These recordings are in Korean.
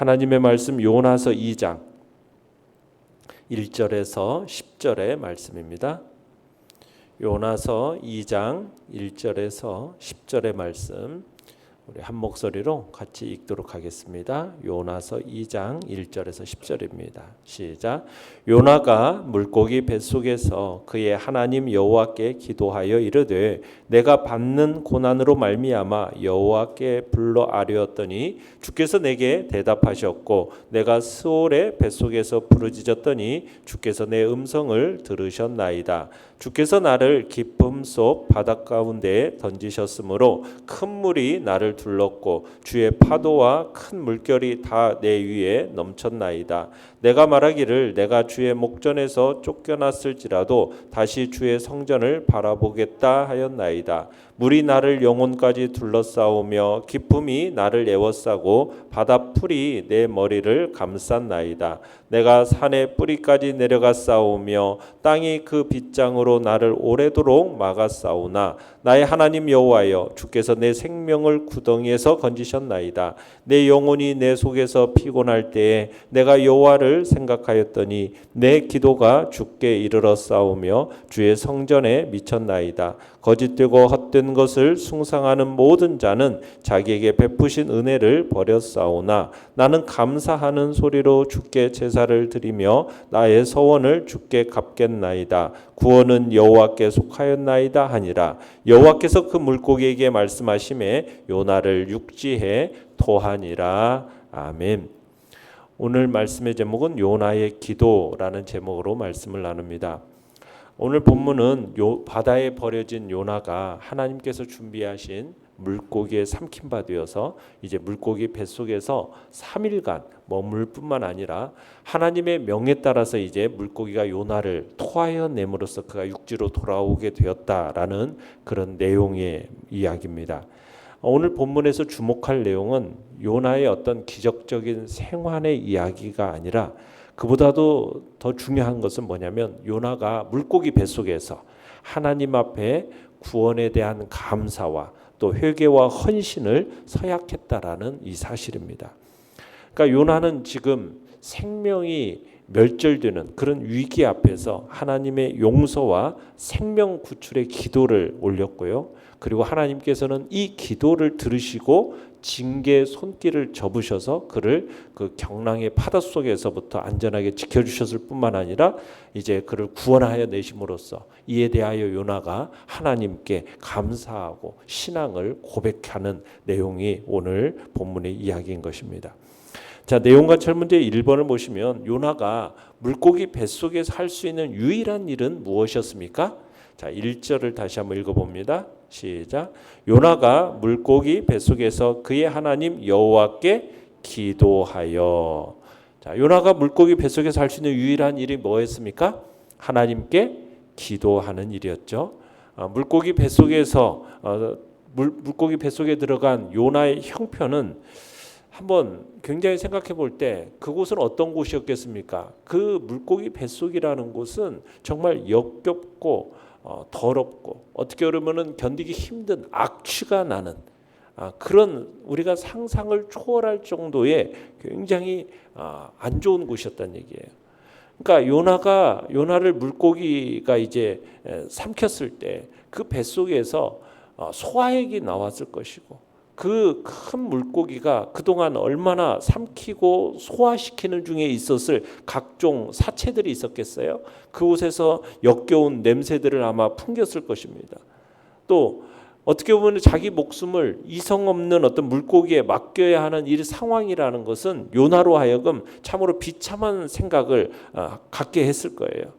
하나님의 말씀 요나서 2장 1절에서 10절의 말씀입니다. 요나서 2장 1절에서 10절의 말씀 우리 한 목소리로 같이 읽도록 하겠습니다. 요나서 2장 1절에서 10절입니다. 시작. 요나가 물고기 뱃속에서 그의 하나님 여호와께 기도하여 이르되 내가 받는 고난으로 말미암아 여호와께 불러 아뢰었더니 주께서 내게 대답하셨고 내가 스올의 뱃속에서 부르짖었더니 주께서 내 음성을 들으셨나이다. 주께서 나를 깊음 속 바닷 가운데에 던지셨으므로 큰 물이 나를 둘렀고 주의 파도와 큰 물결이 다 내 위에 넘쳤나이다. 내가 말하기를 내가 주의 목전에서 쫓겨났을지라도 다시 주의 성전을 바라보겠다 하였나이다. 물이 나를 영혼까지 둘러싸우며 깊음이 나를 에워싸고 바닷풀이 내 머리를 감쌌나이다. 내가 산의 뿌리까지 내려가 싸우며 땅이 그 빗장으로 나를 오래도록 막아 싸우나 나의 하나님 여호와여 주께서 내 생명을 구덩이에서 건지셨나이다. 내 영혼이 내 속에서 피곤할 때에 내가 여호와를 생각하였더니 내 기도가 주께 이르러 싸우며 주의 성전에 미쳤나이다. 거짓되고 헛된 것을 숭상하는 모든 자는 자기에게 베푸신 은혜를 버렸사오나 나는 감사하는 소리로 주께 제사를 드리며 나의 서원을 주께 갚겠나이다. 구원은 여호와께 속하였나이다 하니라. 여호와께서 그 물고기에게 말씀하시매 요나를 육지에 토하니라. 아멘. 오늘 말씀의 제목은 요나의 기도라는 제목으로 말씀을 나눕니다. 오늘 본문은 바다에 버려진 요나가 하나님께서 준비하신 물고기에 삼킨 바 되어서 이제 물고기 뱃속에서 3일간 머물 뿐만 아니라 하나님의 명에 따라서 이제 물고기가 요나를 토하여 내므로써 그가 육지로 돌아오게 되었다라는 그런 내용의 이야기입니다. 오늘 본문에서 주목할 내용은 요나의 어떤 기적적인 생환의 이야기가 아니라 그보다도 더 중요한 것은 뭐냐면 요나가 물고기 뱃속에서 하나님 앞에 구원에 대한 감사와 또 회개와 헌신을 서약했다라는 이 사실입니다. 그러니까 요나는 지금 생명이 멸절되는 그런 위기 앞에서 하나님의 용서와 생명 구출의 기도를 올렸고요. 그리고 하나님께서는 이 기도를 들으시고 징계 손길을 접으셔서 그를 그 경랑의 파도 속에서부터 안전하게 지켜주셨을 뿐만 아니라 이제 그를 구원하여 내심으로써 이에 대하여 요나가 하나님께 감사하고 신앙을 고백하는 내용이 오늘 본문의 이야기인 것입니다. 자, 내용과 철문제 1번을 보시면 요나가 물고기 뱃속에서 할 수 있는 유일한 일은 무엇이었습니까? 자, 1절을 다시 한번 읽어봅니다. 시작. 요나가 물고기 뱃속에서 그의 하나님 여호와께 기도하여. 자, 요나가 물고기 뱃속에서 할 수 있는 유일한 일이 뭐였습니까? 하나님께 기도하는 일이었죠. 물고기 뱃속에서 물고기 뱃속에 들어간 요나의 형편은 한번 굉장히 생각해 볼 때 그곳은 어떤 곳이었겠습니까? 그 물고기 뱃속이라는 곳은 정말 역겹고 더럽고 어떻게 보면은 견디기 힘든 악취가 나는 그런 우리가 상상을 초월할 정도의 굉장히 안 좋은 곳이었다는 얘기예요. 그러니까 요나를 물고기가 이제 삼켰을 때 그 뱃속에서 소화액이 나왔을 것이고 그 큰 물고기가 그동안 얼마나 삼키고 소화시키는 중에 있었을 각종 사체들이 있었겠어요? 그곳에서 역겨운 냄새들을 아마 풍겼을 것입니다. 또 어떻게 보면 자기 목숨을 이성 없는 어떤 물고기에 맡겨야 하는 이 상황이라는 것은 요나로 하여금 참으로 비참한 생각을 갖게 했을 거예요.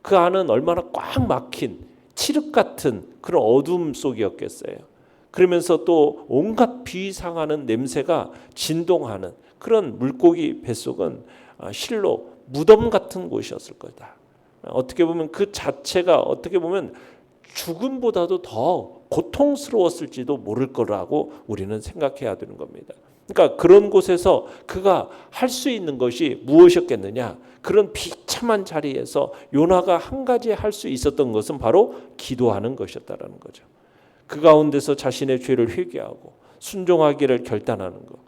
그 안은 얼마나 꽉 막힌 칠흑 같은 그런 어둠 속이었겠어요. 그러면서 또 온갖 비상하는 냄새가 진동하는 그런 물고기 뱃속은 실로 무덤 같은 곳이었을 거다. 어떻게 보면 그 자체가 어떻게 보면 죽음보다도 더 고통스러웠을지도 모를 거라고 우리는 생각해야 되는 겁니다. 그러니까 그런 곳에서 그가 할 수 있는 것이 무엇이었겠느냐? 그런 비참한 자리에서 요나가 한 가지 할 수 있었던 것은 바로 기도하는 것이었다라는 거죠. 그 가운데서 자신의 죄를 회개하고 순종하기를 결단하는 것.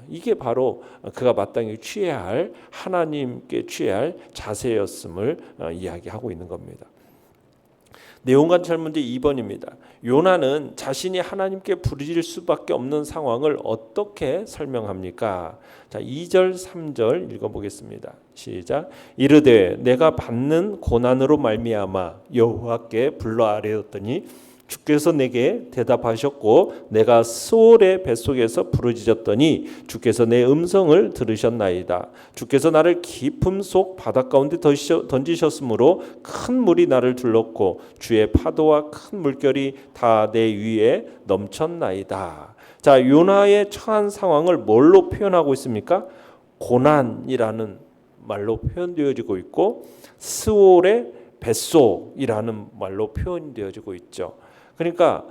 이게 바로 그가 마땅히 취해야 할 하나님께 취해야 할 자세였음을 이야기하고 있는 겁니다. 내용 관찰 문제 2번입니다. 요나는 자신이 하나님께 부르짖을 수밖에 없는 상황을 어떻게 설명합니까? 자, 2절 3절 읽어보겠습니다. 시작. 이르되 내가 받는 고난으로 말미암아 여호와께 불러 아뢰었더니 주께서 내게 대답하셨고 내가 스올의 뱃속에서 부르짖었더니 주께서 내 음성을 들으셨나이다. 주께서 나를 깊음 속 바닷 가운데 던지셨으므로 큰 물이 나를 둘렀고 주의 파도와 큰 물결이 다 내 위에 넘쳤나이다. 자, 요나의 처한 상황을 뭘로 표현하고 있습니까? 고난이라는 말로 표현되어지고 있고 스올의 뱃속이라는 말로 표현되어지고 있죠. 그러니까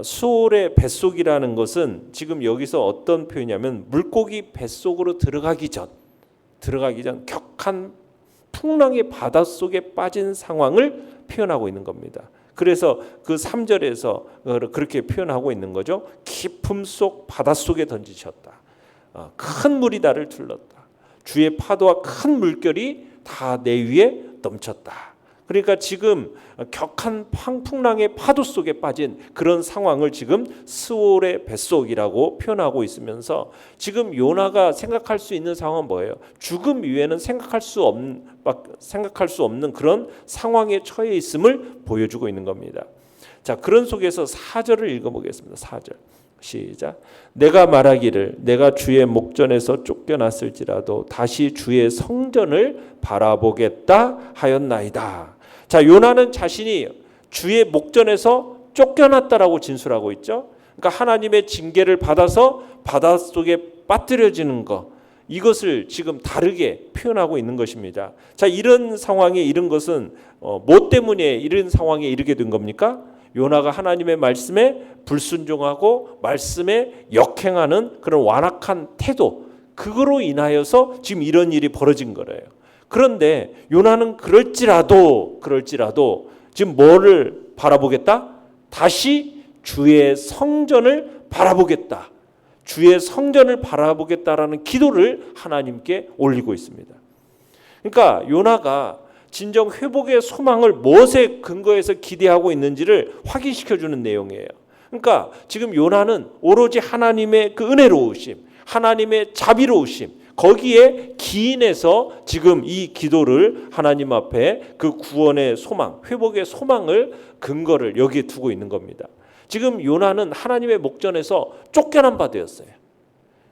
수올의 뱃속이라는 것은 지금 여기서 어떤 표현이냐면 물고기 뱃속으로 들어가기 전 격한 풍랑의 바닷속에 빠진 상황을 표현하고 있는 겁니다. 그래서 그 3절에서 그렇게 표현하고 있는 거죠. 깊음 속 바닷속에 던지셨다. 큰 물이 나를 둘렀다. 주의 파도와 큰 물결이 다 내 위에 넘쳤다. 그러니까 지금 격한 풍랑의 파도 속에 빠진 그런 상황을 지금 스올의 뱃속이라고 표현하고 있으면서 지금 요나가 생각할 수 있는 상황은 뭐예요? 죽음 이외에는 생각할 수 없는 그런 상황에 처해 있음을 보여주고 있는 겁니다. 자, 그런 속에서 4절을 읽어보겠습니다. 4절. 시작. 내가 말하기를 내가 주의 목전에서 쫓겨났을지라도 다시 주의 성전을 바라보겠다 하였나이다. 자, 요나는 자신이 주의 목전에서 쫓겨났다라고 진술하고 있죠. 그러니까 하나님의 징계를 받아서 바닷속에 빠뜨려지는 것, 이것을 지금 다르게 표현하고 있는 것입니다. 자, 이런 상황에 이른 것은 뭐 때문에 이런 상황에 이르게 된 겁니까? 요나가 하나님의 말씀에 불순종하고 말씀에 역행하는 그런 완악한 태도, 그거로 인하여서 지금 이런 일이 벌어진 거래요. 그런데 요나는 그럴지라도 지금 뭐를 바라보겠다? 다시 주의 성전을 바라보겠다. 주의 성전을 바라보겠다라는 기도를 하나님께 올리고 있습니다. 그러니까 요나가 진정 회복의 소망을 무엇에 근거해서 기대하고 있는지를 확인시켜주는 내용이에요. 그러니까 지금 요나는 오로지 하나님의 그 은혜로우심, 하나님의 자비로우심, 거기에 기인해서 지금 이 기도를 하나님 앞에 그 구원의 소망, 회복의 소망을 근거를 여기에 두고 있는 겁니다. 지금 요나는 하나님의 목전에서 쫓겨난 바 되었어요.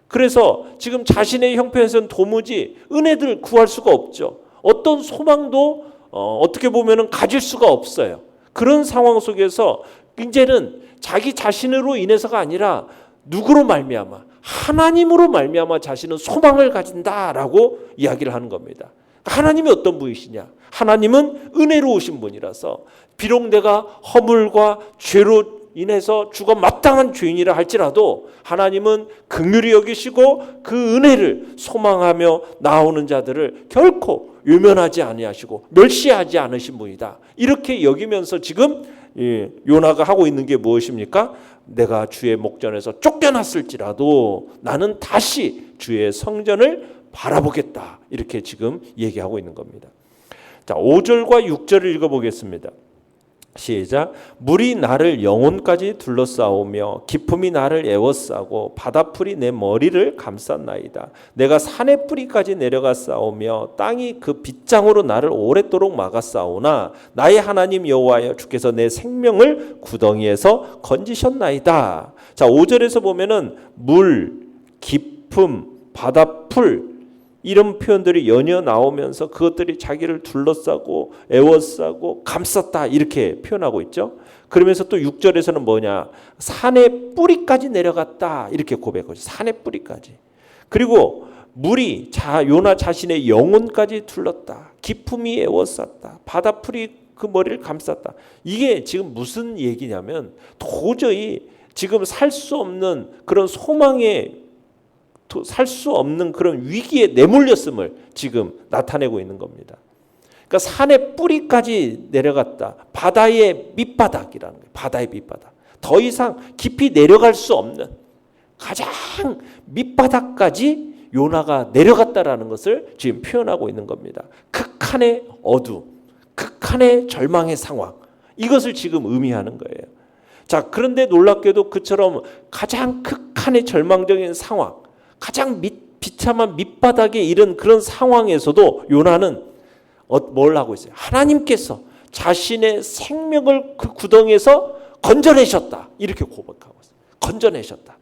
그래서 지금 자신의 형편에서는 도무지 은혜를 구할 수가 없죠. 어떤 소망도 어떻게 보면은 가질 수가 없어요. 그런 상황 속에서 이제는 자기 자신으로 인해서가 아니라 누구로 말미암아? 하나님으로 말미암아 자신은 소망을 가진다라고 이야기를 하는 겁니다. 하나님이 어떤 분이시냐? 하나님은 은혜로우신 분이라서 비록 내가 허물과 죄로 인해서 죽어 마땅한 죄인이라 할지라도 하나님은 긍휼히 여기시고 그 은혜를 소망하며 나오는 자들을 결코 외면하지 아니하시고 멸시하지 않으신 분이다. 이렇게 여기면서 지금 요나가 하고 있는 게 무엇입니까? 내가 주의 목전에서 쫓겨났을지라도 나는 다시 주의 성전을 바라보겠다. 이렇게 지금 얘기하고 있는 겁니다. 자, 5절과 6절을 읽어보겠습니다. 시작. 물이 나를 영혼까지 둘러싸오며 기품이 나를 에워싸고 바다풀이 내 머리를 감쌌나이다. 내가 산의 뿌리까지 내려갔사오며 땅이 그 빗장으로 나를 오랫도록 막았사오나 나의 하나님 여호와여 주께서 내 생명을 구덩이에서 건지셨나이다. 자, 5절에서 보면은 물, 기품, 바다풀 이런 표현들이 연이어 나오면서 그것들이 자기를 둘러싸고 에워싸고 감쌌다 이렇게 표현하고 있죠. 그러면서 또 6절에서는 뭐냐? 산의 뿌리까지 내려갔다 이렇게 고백하죠. 산의 뿌리까지. 그리고 물이 요나 자신의 영혼까지 둘렀다. 기품이 에워쌌다. 바다풀이 그 머리를 감쌌다. 이게 지금 무슨 얘기냐면 도저히 지금 살 수 없는 그런 소망에 살 수 없는 그런 위기에 내몰렸음을 지금 나타내고 있는 겁니다. 그러니까 산의 뿌리까지 내려갔다. 바다의 밑바닥이라는 거예요. 바다의 밑바닥. 더 이상 깊이 내려갈 수 없는 가장 밑바닥까지 요나가 내려갔다라는 것을 지금 표현하고 있는 겁니다. 극한의 어두, 극한의 절망의 상황, 이것을 지금 의미하는 거예요. 자, 그런데 놀랍게도 그처럼 가장 극한의 절망적인 상황, 가장 비참한 밑바닥에 이른 그런 상황에서도 요나는 뭘 하고 있어요? 하나님께서 자신의 생명을 그 구덩이에서 건져내셨다, 이렇게 고백하고 있어요. 건져내셨다.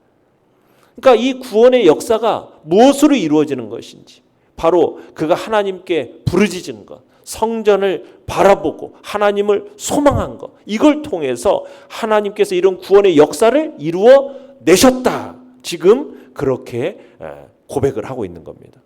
그러니까 이 구원의 역사가 무엇으로 이루어지는 것인지, 바로 그가 하나님께 부르짖은 것, 성전을 바라보고 하나님을 소망한 것, 이걸 통해서 하나님께서 이런 구원의 역사를 이루어 내셨다, 지금 그렇게 고백을 하고 있는 겁니다.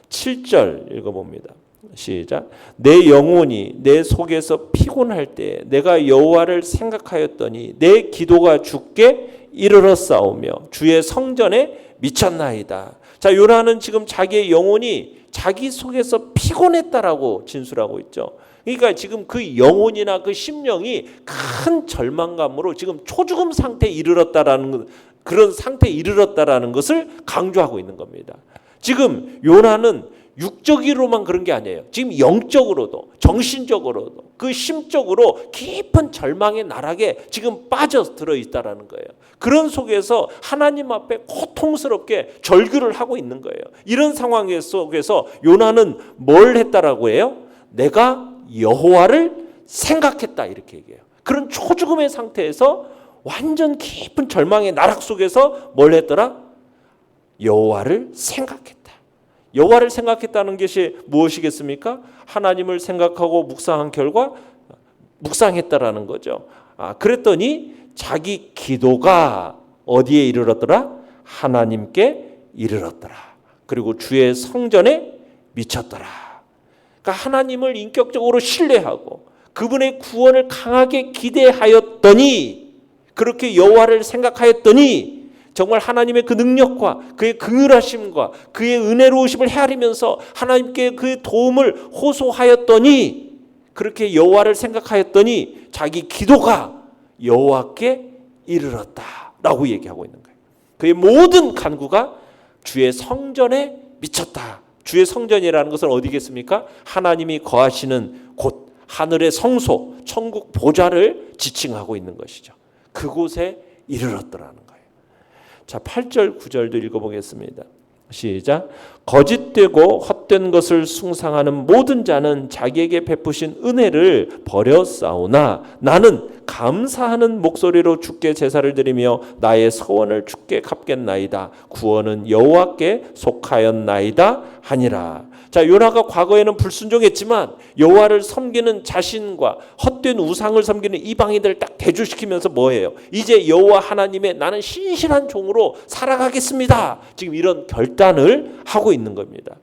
7절 읽어봅니다. 시작. 내 영혼이 내 속에서 피곤할 때 내가 여호와를 생각하였더니 내 기도가 주께 이르렀사오며 주의 성전에 미쳤나이다. 자, 요나는 지금 자기의 영혼이 자기 속에서 피곤했다라고 진술하고 있죠. 그러니까 지금 그 영혼이나 그 심령이 큰 절망감으로 지금 초죽음 상태에 이르렀다라는, 그런 상태에 이르렀다라는 것을 강조하고 있는 겁니다. 지금 요나는 육적으로만 그런 게 아니에요. 지금 영적으로도, 정신적으로도, 그 심적으로 깊은 절망의 나락에 지금 빠져들어 있다라는 거예요. 그런 속에서 하나님 앞에 고통스럽게 절규를 하고 있는 거예요. 이런 상황 속에서 요나는 뭘 했다라고 해요? 내가 여호와를 생각했다, 이렇게 얘기해요. 그런 초죽음의 상태에서 완전 깊은 절망의 나락 속에서 뭘 했더라? 여호와를 생각했다. 여호와를 생각했다는 것이 무엇이겠습니까? 하나님을 생각하고 묵상한 결과 묵상했다라는 거죠. 그랬더니 자기 기도가 어디에 이르렀더라? 하나님께 이르렀더라. 그리고 주의 성전에 미쳤더라. 그러니까 하나님을 인격적으로 신뢰하고 그분의 구원을 강하게 기대하였더니, 그렇게 여호와를 생각하였더니 정말 하나님의 그 능력과 그의 긍휼하심과 그의 은혜로우심을 헤아리면서 하나님께 그의 도움을 호소하였더니, 그렇게 여호와를 생각하였더니 자기 기도가 여호와께 이르렀다라고 얘기하고 있는 거예요. 그의 모든 간구가 주의 성전에 미쳤다. 주의 성전이라는 것은 어디겠습니까? 하나님이 거하시는 곳, 하늘의 성소, 천국 보좌를 지칭하고 있는 것이죠. 그곳에 이르렀더라는 거예요. 자, 8절 9절도 읽어보겠습니다. 시작. 거짓되고 헛된 것을 숭상하는 모든 자는 자기에게 베푸신 은혜를 버렸사오나 나는 감사하는 목소리로 주께 제사를 드리며 나의 서원을 주께 갚겠나이다. 구원은 여호와께 속하였나이다 하니라. 자, 요나가 과거에는 불순종했지만 여호와를 섬기는 자신과 헛된 우상을 섬기는 이방인들을 딱 대조시키면서 뭐예요? 이제 여호와 하나님의 나는 신실한 종으로 살아가겠습니다. 지금 이런 결단을 하고 있는 겁니다.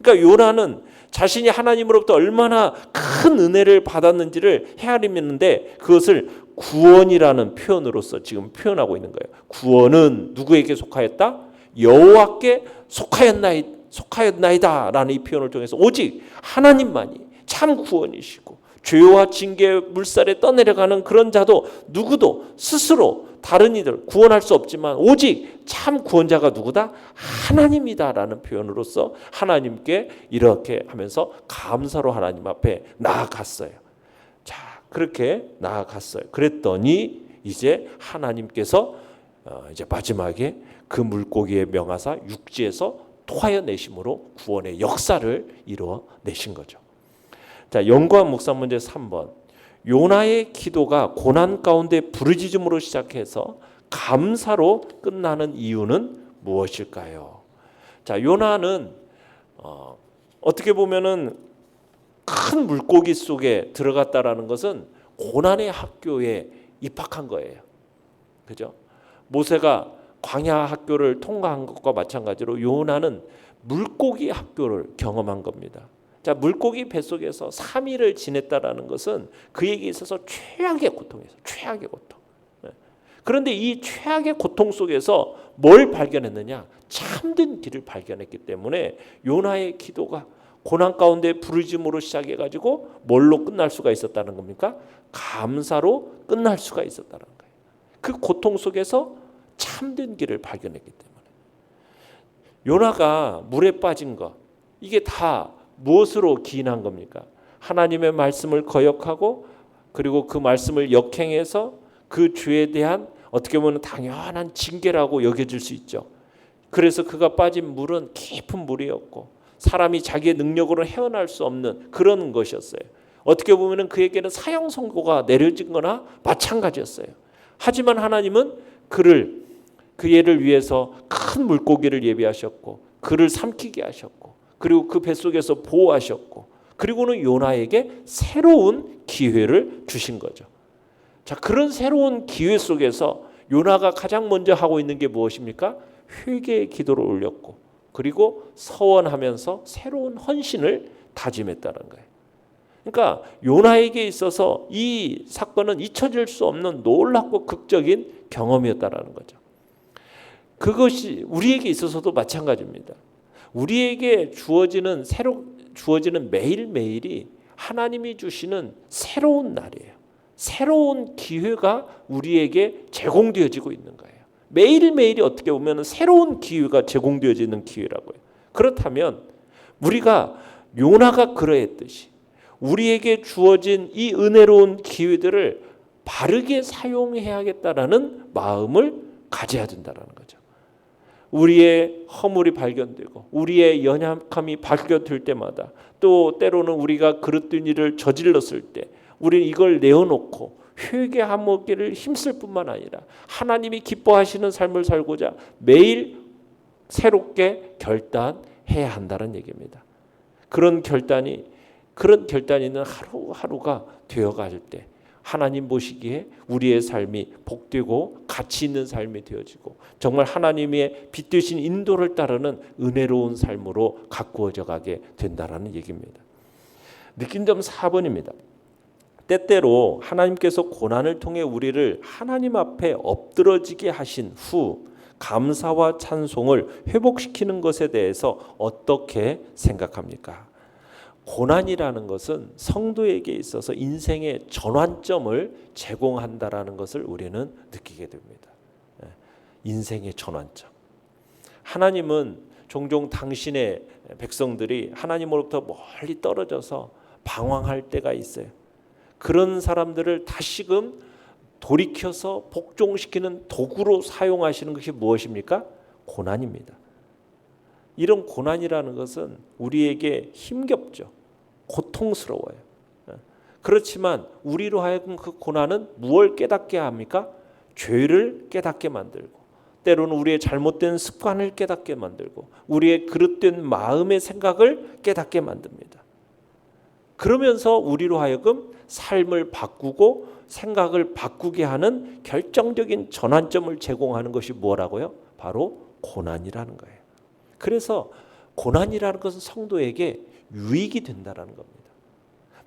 그러니까 요나는 자신이 하나님으로부터 얼마나 큰 은혜를 받았는지를 헤아리는데 그것을 구원이라는 표현으로서 지금 표현하고 있는 거예요. 구원은 누구에게 속하였다? 여호와께 속하였나이다 라는 이 표현을 통해서 오직 하나님만이 참 구원이시고 죄와 징계 물살에 떠내려가는 그런 자도 누구도 스스로 다른 이들 구원할 수 없지만 오직 참 구원자가 누구다? 하나님이다라는 표현으로서 하나님께 이렇게 하면서 감사로 하나님 앞에 나아갔어요. 자, 그렇게 나아갔어요. 그랬더니 이제 하나님께서 이제 마지막에 그 물고기의 명하사 육지에서 토하여 내심으로 구원의 역사를 이루어 내신 거죠. 자, 연구한 묵상 문제 3번. 요나의 기도가 고난 가운데 부르짖음으로 시작해서 감사로 끝나는 이유는 무엇일까요? 자, 요나는 어떻게 보면은 큰 물고기 속에 들어갔다라는 것은 고난의 학교에 입학한 거예요. 그죠? 모세가 광야 학교를 통과한 것과 마찬가지로 요나는 물고기 학교를 경험한 겁니다. 자, 물고기 뱃속에서 3일을 지냈다라는 것은 그에게 있어서 최악의 고통이었어요. 최악의 고통. 그런데 이 최악의 고통 속에서 뭘 발견했느냐? 참된 길을 발견했기 때문에 요나의 기도가 고난 가운데 부르짖음으로 시작해가지고 뭘로 끝날 수가 있었다는 겁니까? 감사로 끝날 수가 있었다는 거예요. 그 고통 속에서 참된 길을 발견했기 때문에. 요나가 물에 빠진 것, 이게 다 무엇으로 기인한 겁니까? 하나님의 말씀을 거역하고 그리고 그 말씀을 역행해서 그 죄에 대한 어떻게 보면 당연한 징계라고 여겨질 수 있죠. 그래서 그가 빠진 물은 깊은 물이었고 사람이 자기의 능력으로 헤어날 수 없는 그런 것이었어요. 어떻게 보면 그에게는 사형 선고가 내려진 거나 마찬가지였어요. 하지만 하나님은 그 애를 위해서 큰 물고기를 예비하셨고 그를 삼키게 하셨고 그리고 그 뱃속에서 보호하셨고 그리고는 요나에게 새로운 기회를 주신 거죠. 자, 그런 새로운 기회 속에서 요나가 가장 먼저 하고 있는 게 무엇입니까? 회개의 기도를 올렸고 그리고 서원하면서 새로운 헌신을 다짐했다는 거예요. 그러니까 요나에게 있어서 이 사건은 잊혀질 수 없는 놀랍고 극적인 경험이었다라는 거죠. 그것이 우리에게 있어서도 마찬가지입니다. 우리에게 주어지는 매일매일이 하나님이 주시는 새로운 날이에요. 새로운 기회가 우리에게 제공되어지고 있는 거예요. 매일매일이 어떻게 보면 새로운 기회가 제공되어지는 기회라고요. 그렇다면 우리가 요나가 그러했듯이 우리에게 주어진 이 은혜로운 기회들을 바르게 사용해야겠다라는 마음을 가져야 된다는 거죠. 우리의 허물이 발견되고 우리의 연약함이 발견될 때마다 또 때로는 우리가 그릇된 일을 저질렀을 때 우리는 이걸 내어놓고 회개하기를 힘쓸 뿐만 아니라 하나님이 기뻐하시는 삶을 살고자 매일 새롭게 결단해야 한다는 얘기입니다. 그런 결단이 있는 하루하루가 되어갈 때 하나님 보시기에 우리의 삶이 복되고 가치 있는 삶이 되어지고 정말 하나님의 빛 되신 인도를 따르는 은혜로운 삶으로 가꾸어져 가게 된다라는 얘기입니다. 느낀 점 4번입니다. 때때로 하나님께서 고난을 통해 우리를 하나님 앞에 엎드러지게 하신 후 감사와 찬송을 회복시키는 것에 대해서 어떻게 생각합니까? 고난이라는 것은 성도에게 있어서 인생의 전환점을 제공한다라는 것을 우리는 느끼게 됩니다. 인생의 전환점. 하나님은 종종 당신의 백성들이 하나님으로부터 멀리 떨어져서 방황할 때가 있어요. 그런 사람들을 다시금 돌이켜서 복종시키는 도구로 사용하시는 것이 무엇입니까? 고난입니다. 이런 고난이라는 것은 우리에게 힘겹죠. 고통스러워요. 그렇지만 우리로 하여금 그 고난은 무엇을 깨닫게 합니까? 죄를 깨닫게 만들고 때로는 우리의 잘못된 습관을 깨닫게 만들고 우리의 그릇된 마음의 생각을 깨닫게 만듭니다. 그러면서 우리로 하여금 삶을 바꾸고 생각을 바꾸게 하는 결정적인 전환점을 제공하는 것이 뭐라고요? 바로 고난이라는 거예요. 그래서 고난이라는 것은 성도에게 유익이 된다는 겁니다.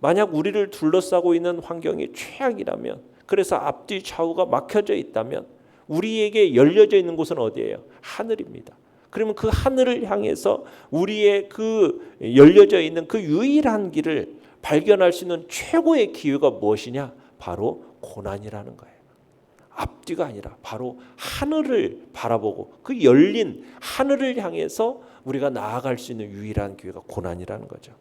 만약 우리를 둘러싸고 있는 환경이 최악이라면 그래서 앞뒤 좌우가 막혀져 있다면 우리에게 열려져 있는 곳은 어디예요? 하늘입니다. 그러면 그 하늘을 향해서 우리의 그 열려져 있는 그 유일한 길을 발견할 수 있는 최고의 기회가 무엇이냐? 바로 고난이라는 거예요. 앞뒤가 아니라 바로 하늘을 바라보고 그 열린 하늘을 향해서 우리가 나아갈 수 있는 유일한 기회가 고난이라는 거죠.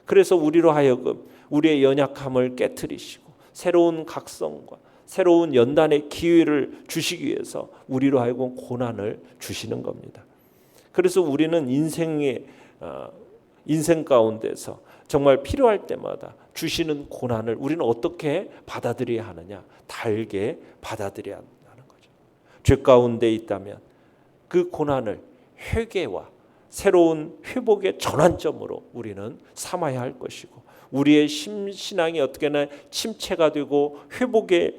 그래서 우리로 하여금 우리의 연약함을 깨트리시고 새로운 각성과 새로운 연단의 기회를 주시기 위해서 우리로 하여금 고난을 주시는 겁니다. 그래서 우리는 인생 가운데서 정말 필요할 때마다 주시는 고난을 우리는 어떻게 받아들여야 하느냐? 달게 받아들여야 한다는 거죠. 죄 가운데 있다면 그 고난을 회개와 새로운 회복의 전환점으로 우리는 삼아야 할 것이고 우리의 신앙이 어떻게나 침체가 되고 회복의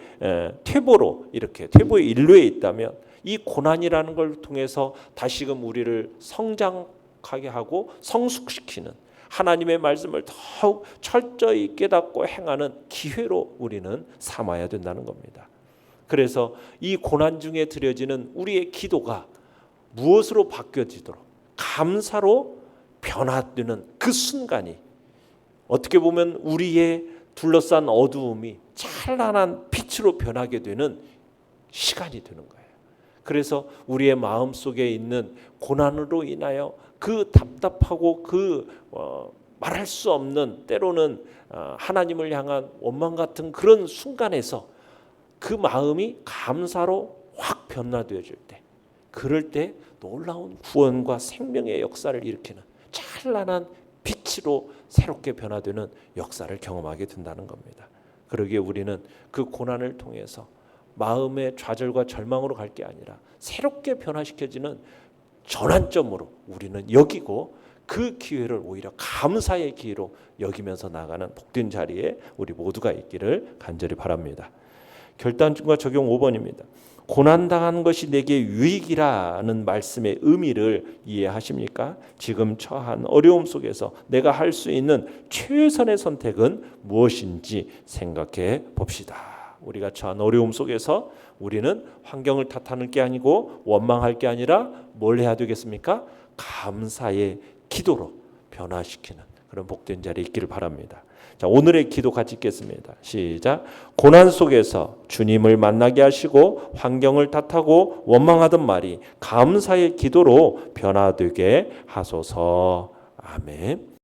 퇴보의 일로에 있다면 이 고난이라는 걸 통해서 다시금 우리를 성장하게 하고 성숙시키는 하나님의 말씀을 더욱 철저히 깨닫고 행하는 기회로 우리는 삼아야 된다는 겁니다. 그래서 이 고난 중에 드려지는 우리의 기도가 무엇으로 바뀌어지도록 감사로 변화되는 그 순간이 어떻게 보면 우리의 둘러싼 어두움이 찬란한 빛으로 변하게 되는 시간이 되는 거예요. 그래서 우리의 마음속에 있는 고난으로 인하여 그 답답하고 말할 수 없는 때로는 하나님을 향한 원망 같은 그런 순간에서 그 마음이 감사로 확 변화되어질 때, 그럴 때 놀라운 구원과 생명의 역사를 일으키는 찬란한 빛으로 새롭게 변화되는 역사를 경험하게 된다는 겁니다. 그러기에 우리는 그 고난을 통해서 마음의 좌절과 절망으로 갈 게 아니라 새롭게 변화시켜지는 전환점으로 우리는 여기고, 그 기회를 오히려 감사의 기회로 여기면서 나가는 복된 자리에 우리 모두가 있기를 간절히 바랍니다. 결단과 적용 5번입니다. 고난당한 것이 내게 유익이라는 말씀의 의미를 이해하십니까? 지금 처한 어려움 속에서 내가 할 수 있는 최선의 선택은 무엇인지 생각해 봅시다. 우리가 처한 어려움 속에서 우리는 환경을 탓하는 게 아니고 원망할 게 아니라 뭘 해야 되겠습니까? 감사의 기도로 변화시키는 그런 복된 자리에 있기를 바랍니다. 자, 오늘의 기도 같이 읽겠습니다. 시작. 고난 속에서 주님을 만나게 하시고 환경을 탓하고 원망하던 말이 감사의 기도로 변화되게 하소서. 아멘.